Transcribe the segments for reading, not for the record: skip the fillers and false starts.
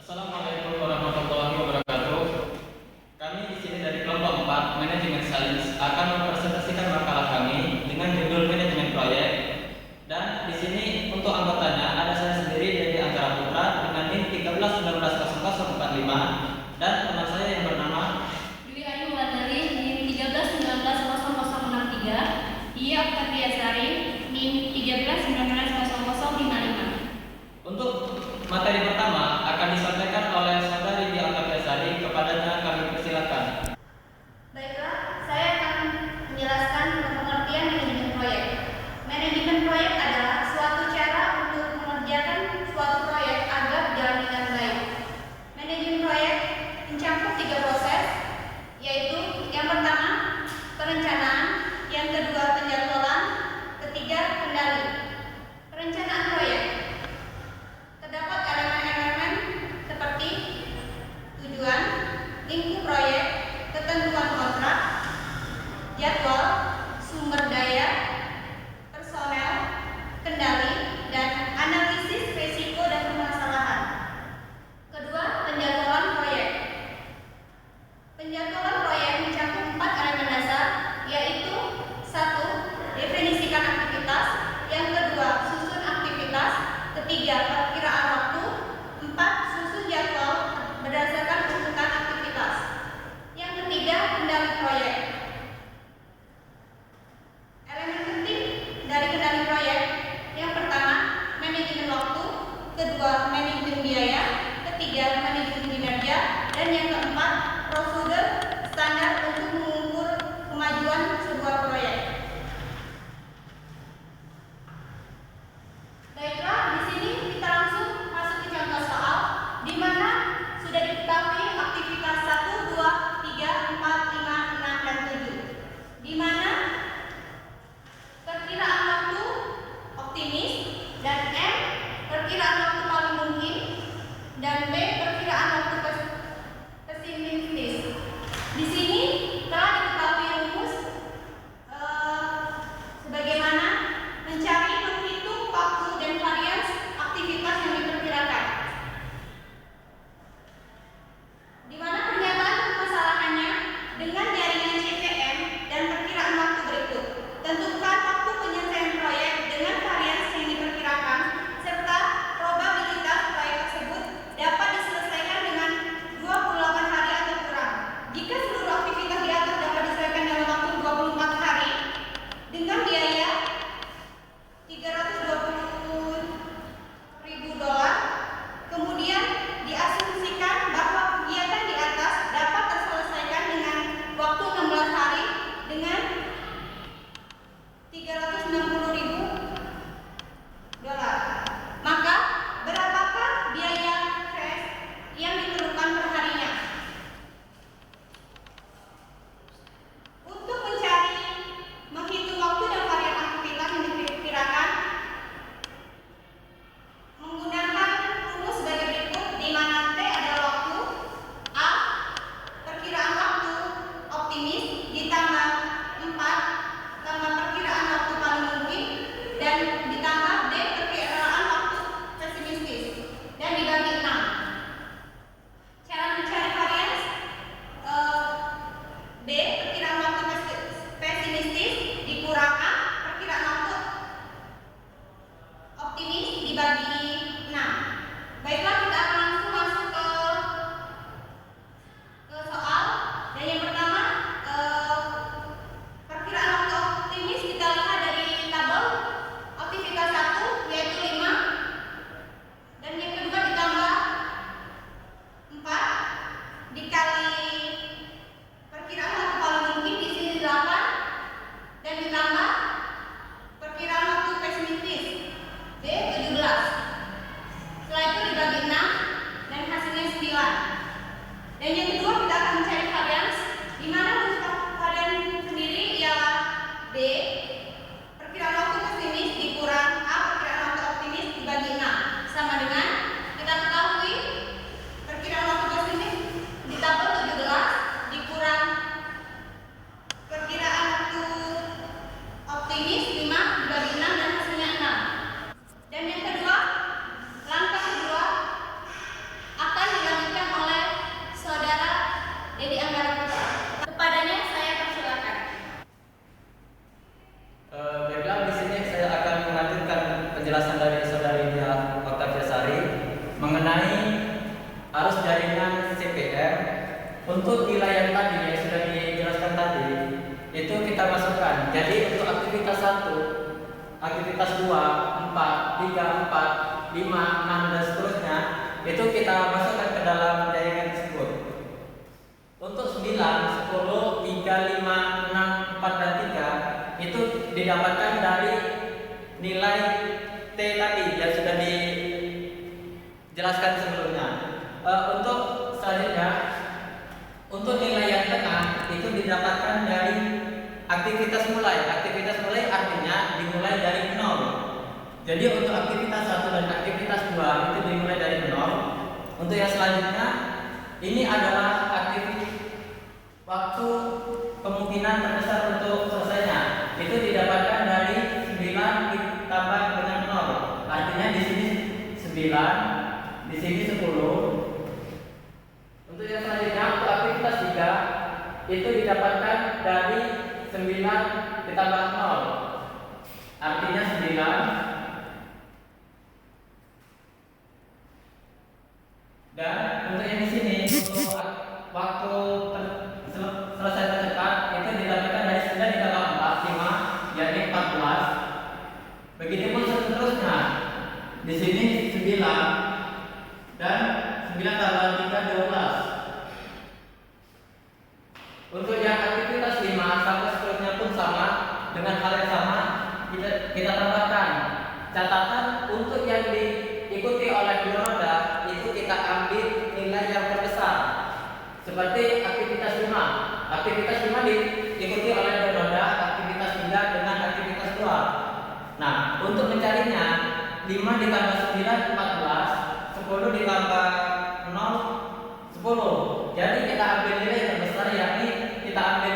Assalamualaikum warahmatullahi wabarakatuh. Kami di sini dari kelompok 4 Manajemen Sains akan mempresentasikan makalah kami dengan judul Manajemen Proyek. Dan di sini untuk anggotanya ada saya sendiri dari Anggara Putra dengan NIM 13190045 dan teman saya yang bernama Dwi Ayu Wulandari NIM 13190063, Ia Oktaviasari NIM 13190055. Untuk materi pertama akan disampaikan oleh Saudari Dia Oktaviasari. Kepadanya kami persilakan. Baiklah, saya akan menjelaskan pengertian manajemen proyek. Manajemen proyek adalah suatu cara untuk mengerjakan suatu proyek agar berjalan dengan baik. Manajemen proyek mencakup 3 proses, yaitu yang pertama, perencanaan, yang kedua, penjadwalan, ketiga, kendali. Perencanaan proyek terdapat elemen-elemen seperti tujuan, lingkup proyek, ketentuan kontrak, jadwal, sumber daya, personel, kendali, dan analisis risiko dan permasalahan. Kedua, penjadwalan proyek. Penjadwalan proyek mencakup 4 elemen dasar, yaitu 1. Definisikan aktivitas, yang kedua, susun aktivitas, ketiga, perkiraan waktu, 4. Susun jadwal berdasarkan urutan aktivitas. Yang ketiga, kendali proyek. Elemen penting dari kendali proyek, yang pertama, manajemen waktu, kedua, manajemen biaya, ketiga, manajemen kinerja, dan yang keempat, prosedur standar untuk mengukur kemajuan sebuah proyek. Baiklah, di sini kita langsung masuk ke contoh soal, di mana sudah diketahui aktivitas 1, 2, 3, 4, 5, 6, dan 7. Di mana perkiraan waktu optimis, dan M perkiraan waktu paling mungkin, dan B perkiraan waktu pesimistis. Di sini telah diketahui rumus sebagaimana mencari, menghitung waktu dan varians aktivitas yang diperkirakan. Di mana pernyataan permasalahannya dengan jaringan CPM dan perkiraan waktu berikut. Tentukan waktu penyelesaian proyek dengan varians yang diperkirakan serta probabilitas proyek tersebut dapat diselesaikan dengan 28 hari atau kurang. Jika seluruh aktivitas di atas dapat diselesaikan dalam waktu 24 hari dengan biaya $320.000, kemudian diasumsikan bahwa kegiatan di atas dapat terselesaikan dengan waktu 16 hari dengan $360.000. Maka berapakah biaya cash yang diperlukan per harinya? Untuk mencari, menghitung waktu dan varian aktivitas yang diperkirakan menggunakan rumus sebagai berikut, di mana T adalah waktu, A perkiraan waktu optimis ditambah 4 tambah perkiraan waktu paling mungkin dan ditambah D perkiraan waktu pesimistis dan dibagi 6. Cara mencari varians, B perkiraan waktu pesimistis dikurang A perkiraan waktu optimis dibagi 6. Baiklah, kita akan langsung masuk ke soal. Dan yang pertama, perkiraan waktu optimis kita lihat dari tabel aktivitas 1 yaitu 5, dan yang kedua ditambah 4 dikali perkiraan waktu paling mungkin di sini 8 dan ditambah perkiraan waktu pesimistis D 17. Setelah itu dibagi 6 dan hasilnya 9. Dan yang kedua kita akan mencari varians, di mana rumus varian sendiri ialah B perkiraan waktu pesimis dikurang A perkiraan waktu optimis dibagi 6 sama dengan kita ketahui perkiraan waktu pesimis di tabel 17 dikurang perkiraan waktu optimis 5 dibagi 6 dan hasilnya 6. Dan yang kedua, langkah kedua akan mengenai arus jaringan CPR. Untuk nilai yang tadi yang sudah dijelaskan tadi itu kita masukkan. Jadi untuk aktivitas 1, aktivitas 2, 4, 3, 4, 5, 6 dan seterusnya itu kita masukkan ke dalam jaringan tersebut. Untuk 9, 10, 3, 5, 6, 4 dan 3 itu didapatkan dari nilai T tadi yang sudah dijelaskan sebelumnya. Untuk selanjutnya, untuk nilai yang tengah itu didapatkan dari aktivitas mulai. Aktivitas mulai artinya dimulai dari 0. Jadi untuk aktivitas 1 dan aktivitas 2 itu dimulai dari 0. Untuk yang selanjutnya, ini adalah waktu kemungkinan terbesar untuk selesainya. Itu didapatkan dari 9 ditambah dengan 0. Artinya di sini 9, di sini 10. Untuk yang selanjutnya, untuk aktivitas 3 itu didapatkan dari 9 ditambah 0. Artinya 9. Dan untuk yang di sini, untuk waktu selesai tercepat itu didapatkan dari 9 ditambah 4, 5, yakni 14. Begitupun seterusnya. Di sini 9 dan 9 tambah 3, 12. Untuk yang aktivitas 5 sampai seterusnya pun sama, dengan hal yang sama kita tambahkan. Catatan untuk yang diikuti oleh dua roda itu kita ambil nilai yang terbesar. Seperti aktivitas 5. Aktivitas 5 diikuti oleh dua roda, aktivitas 3 dengan aktivitas 2. Nah, untuk mencarinya 5 ditambah 9 14, 10 ditambah 0 10. Jadi kita ambil nilai yang terbesar, yakni kita ambil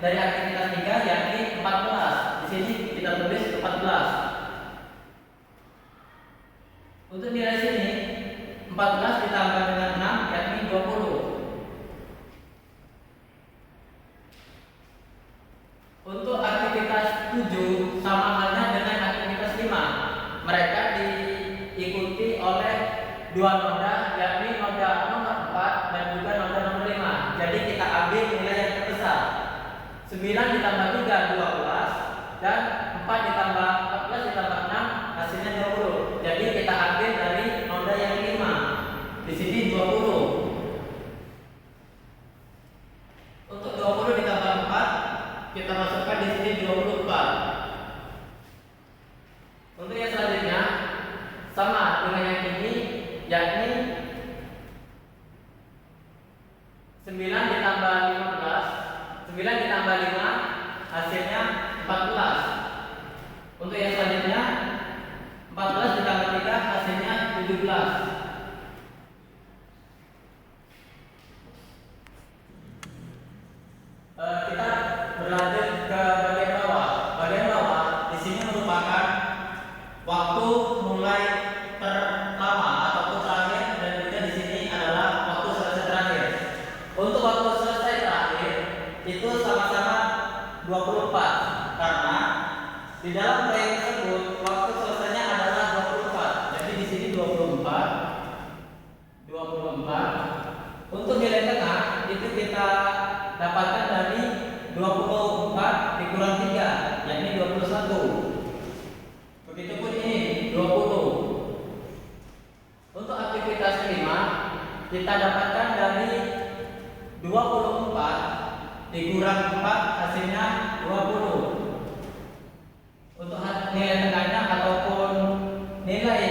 dari aktivitas 3, yakni 14. Di sini kita tulis 14. Untuk nilai sini 14 ditambah dengan 6, yakni 20. Untuk aktivitas 7 sama halnya dengan aktivitas 5. Mereka diikuti oleh dua noda, yakni noda nomor 4 dan juga noda nomor 5. Jadi kita ambil nilai yang terbesar. 9 ditambah 3 12 dan 4 ditambah 14 ditambah 6 hasilnya 20. Jadi kita ambil dari noda yang 5. Di sini 20. Untuk 20 ditambah 4 kita masukkan di sini 24. Untuk yang selanjutnya sama dengan yang ini, yakni 9 ditambah 15, 9 ditambah 5 hasilnya 14. Untuk yang selanjutnya 14 ditambah 3 hasilnya 17. Kita berlanjut ke bagian bawah. Bagian bawah di sini merupakan waktu mulai terlama ataupun terakhir, dan juga di sini adalah waktu selesai terakhir. Untuk waktu selesai terakhir itu sama-sama 24 karena di dalam proyek tersebut waktu selesainya adalah 24. Jadi di sini 24. Untuk nilai tengah itu kita dapatkan dari 24 dikurang 3, yakni 21. Begitupun ini 20. Untuk aktivitas kelima kita dapatkan dari 24 dikurang 4 hasilnya 20. Untuk nilai tengahnya ataupun nilai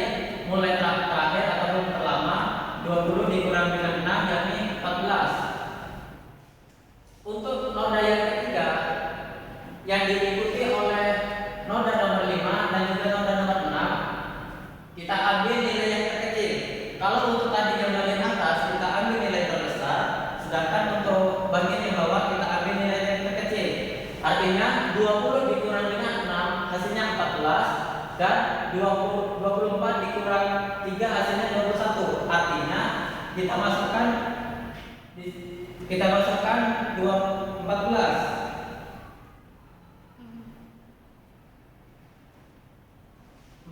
mulai terakhir ataupun terlama 20 dikurang dengan 6, yakni 14. Untuk noda yang ketiga yang diikuti oleh noda nomor 5 dan juga noda nomor 6, kita ambil nilai yang terkecil. Kalau untuk tadi yang bagian atas kita ambil nilai terbesar, sedangkan untuk bagian yang bawah kita ambil nilai yang terkecil. Artinya 20 dikurang dengan 6 hasilnya 14 dan 24 dikurang 3 hasilnya 21. Artinya kita masukkan 14.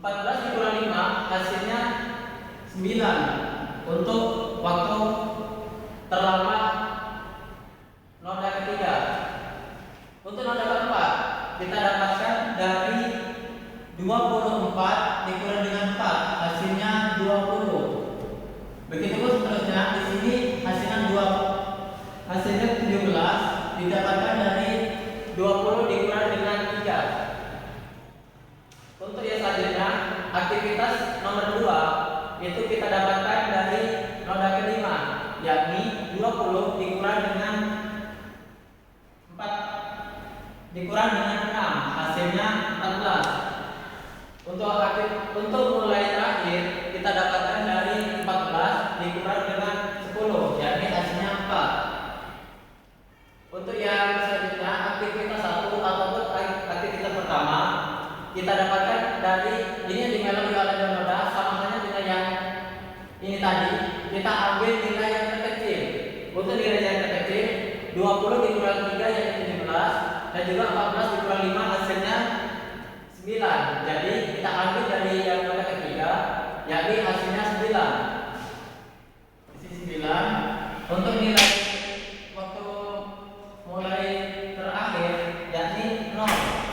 14 dikurang 5 hasilnya 9. Untuk waktu terlama noda ketiga. Untuk noda keempat kita dapatkan dari 24 dikurang dengan 4 hasilnya 20. Begitu pun seterusnya di sini hasilnya 17 didapatkan dari 20 dikurang dengan 3. Untuk yang selanjutnya aktivitas nomor 2 itu kita dapatkan dari noda kelima, yakni 20 dikurang dengan 4 dikurang dengan 6 hasilnya 14. Untuk mulai terakhir kita dapatkan dari 14 dikurang dengan 10, yakni hasilnya 4. Untuk yang selanjutnya aktivitas 1 ataupun aktivitas pertama kita dapatkan dari ini yang dimelodi oleh noda sama saja dengan yang ini tadi. Kita ambil nilai yang terkecil. Untuk nilai yang terkecil 20 dikurang 3 yaitu 17 dan juga 14 dikurang 5 hasilnya 9. Jadi kita ambil dari yang noda ketiga yakni hasilnya 9. Di sini 9. Untuk nilai waktu mulai terakhir yakni 0,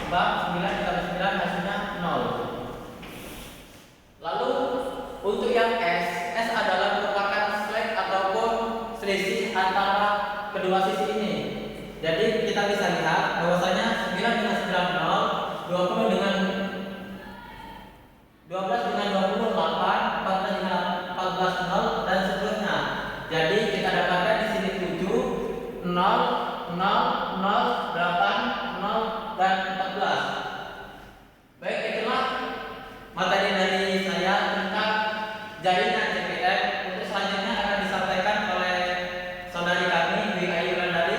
sebab 9 ditambah 9 hasilnya 0. Lalu untuk yang S adalah merupakan slack ataupun selisih antara kedua sisi ini. Jadi kita bisa lihat bahwasanya 9 dengan 9 0, 20 dengan 12 dengan 28, 14 dengan 14 0 dan seterusnya. Jadi kita dapatkan di sini 7 0 0 0 8 0 dan 14. Baik, itulah materi dari saya tentang jaringan CPM. Untuk selanjutnya akan disampaikan oleh saudari kami Dwi Ayu Randali.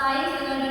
sains dengan